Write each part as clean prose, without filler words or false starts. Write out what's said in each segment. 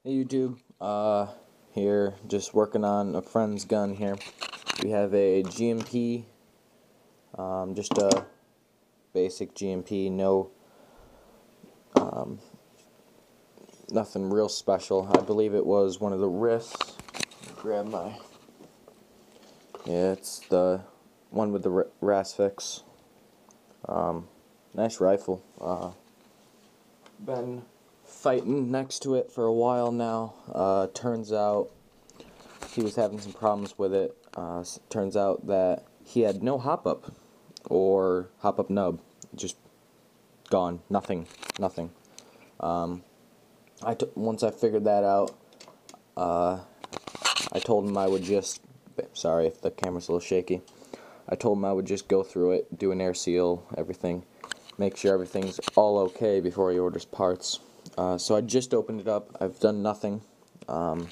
Hey YouTube, here just working on a friend's gun here. We have a G&P, just a basic G&P, no, nothing real special. I believe it was one of the riffs. Grab my, yeah, it's the one with the Rasfix. Nice rifle. Been fighting next to it for a while now. Turns out he was having some problems with it. Turns out that he had no Hopup or Hopup nub, just gone, nothing. Once I figured that out, I told him I would just, sorry if the camera's a little shaky, I told him I would just go through it, do an air seal, everything, make sure everything's all okay before he orders parts. So I just opened it up. I've done nothing. Doesn't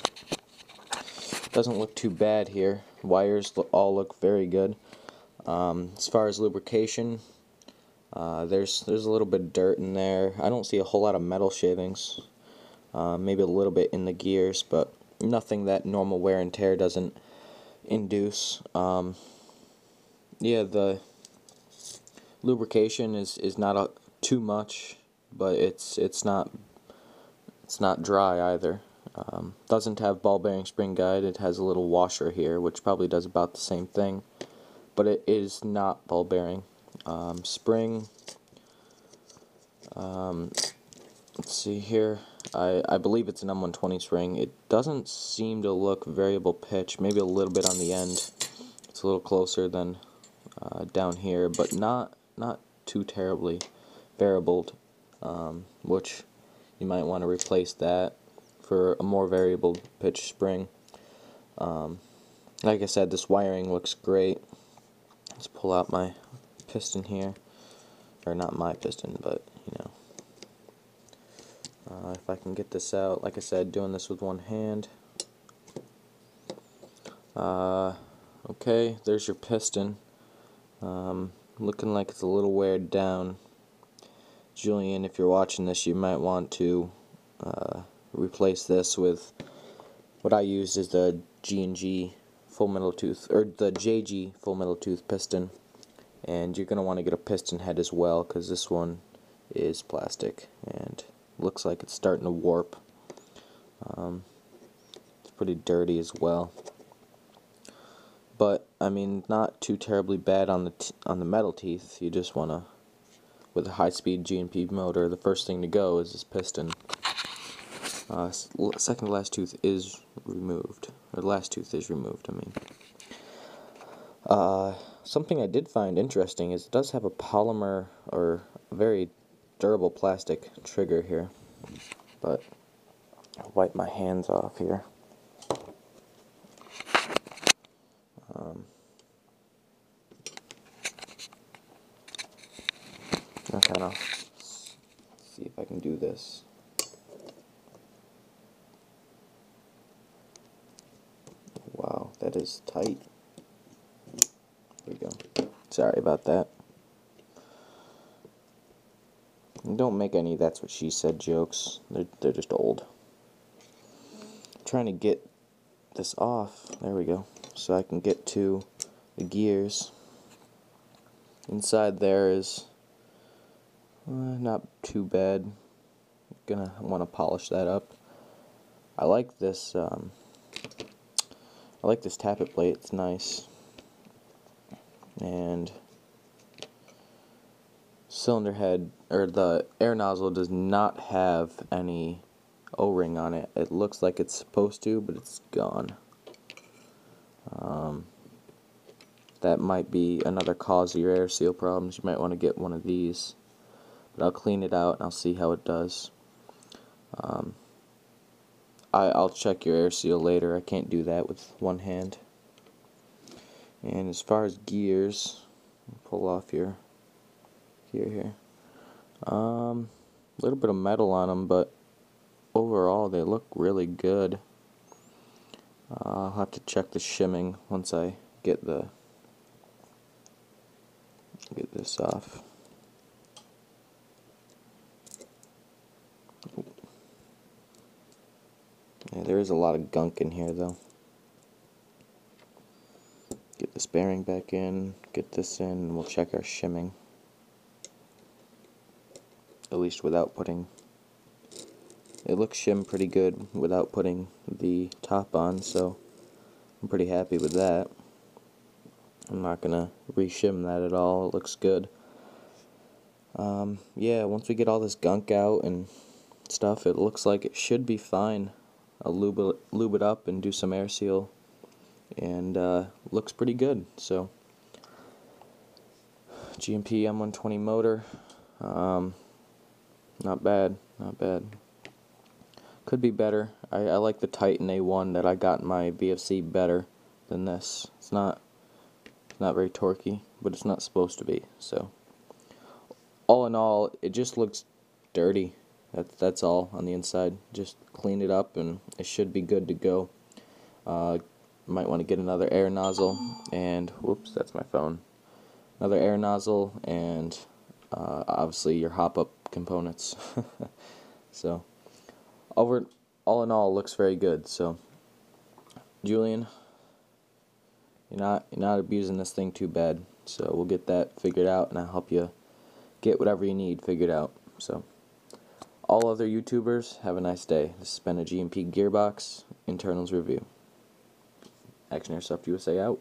look too bad here. Wires all look very good. As far as lubrication, there's a little bit of dirt in there. I don't see a whole lot of metal shavings. Maybe a little bit in the gears, but nothing that normal wear and tear doesn't induce. Yeah, the lubrication is not too much, but it's not dry either. Doesn't have ball bearing spring guide. It has a little washer here, which probably does about the same thing, but it is not ball bearing. Spring. Let's see here. I believe it's an M120 spring. It doesn't seem to look variable pitch. Maybe a little bit on the end. It's a little closer than down here, but not too terribly variabled, which you might want to replace that for a more variable pitch spring. Like I said, this wiring looks great. Let's pull out my piston here, or not my piston, but you know, if I can get this out. Like I said, doing this with one hand. Okay, there's your piston. Looking like it's a little weared down. Julian, if you're watching this, you might want to replace this with what I used is the G&G full metal tooth, or the JG full metal tooth piston, and you're going to want to get a piston head as well, because this one is plastic and looks like it's starting to warp. It's pretty dirty as well, but I mean, not too terribly bad on the metal teeth. You just want to, with a high-speed G&P motor, the first thing to go is this piston. Second to last tooth is removed, or last tooth is removed, I mean. Something I did find interesting is it does have a polymer, or a very durable plastic trigger here, but I'll wipe my hands off here. I'll kind of see if I can do this. Wow, that is tight. There we go. Sorry about that. Don't make any "that's what she said" jokes. They're just old. I'm trying to get this off. There we go. So I can get to the gears. Inside there is not too bad. Gonna want to polish that up. I like this. I like this tappet plate. It's nice. And cylinder head, or the air nozzle, does not have any O-ring on it. It looks like it's supposed to, but it's gone. That might be another cause of your air seal problems. You might want to get one of these. But I'll clean it out and I'll see how it does. I'll check your air seal later. I can't do that with one hand. And as far as gears, pull off your gear here. A little bit of metal on them, but overall they look really good. I'll have to check the shimming once I get this off. Yeah, there is a lot of gunk in here though. Get this bearing back in, get this in, and we'll check our shimming. At least without putting... It looks shim pretty good without putting the top on, so I'm pretty happy with that. I'm not gonna re-shim that at all, it looks good. Yeah, once we get all this gunk out and stuff, it looks like it should be fine. I'll lube it up and do some air seal, and looks pretty good. So G&P M120 motor, not bad, not bad. Could be better. I like the Titan A1 that I got in my BFC better than this. It's not very torquey, but it's not supposed to be. So all in all, it just looks dirty. That's all on the inside. Just clean it up and it should be good to go. Might want to get another air nozzle and, whoops, that's my phone. Another air nozzle and obviously your Hopup components. So all in all, looks very good. So Julian, you're not abusing this thing too bad. So we'll get that figured out, and I'll help you get whatever you need figured out. So all other YouTubers, have a nice day. This has been a G&P Gearbox Internals review. ActionAirsoftUSA out.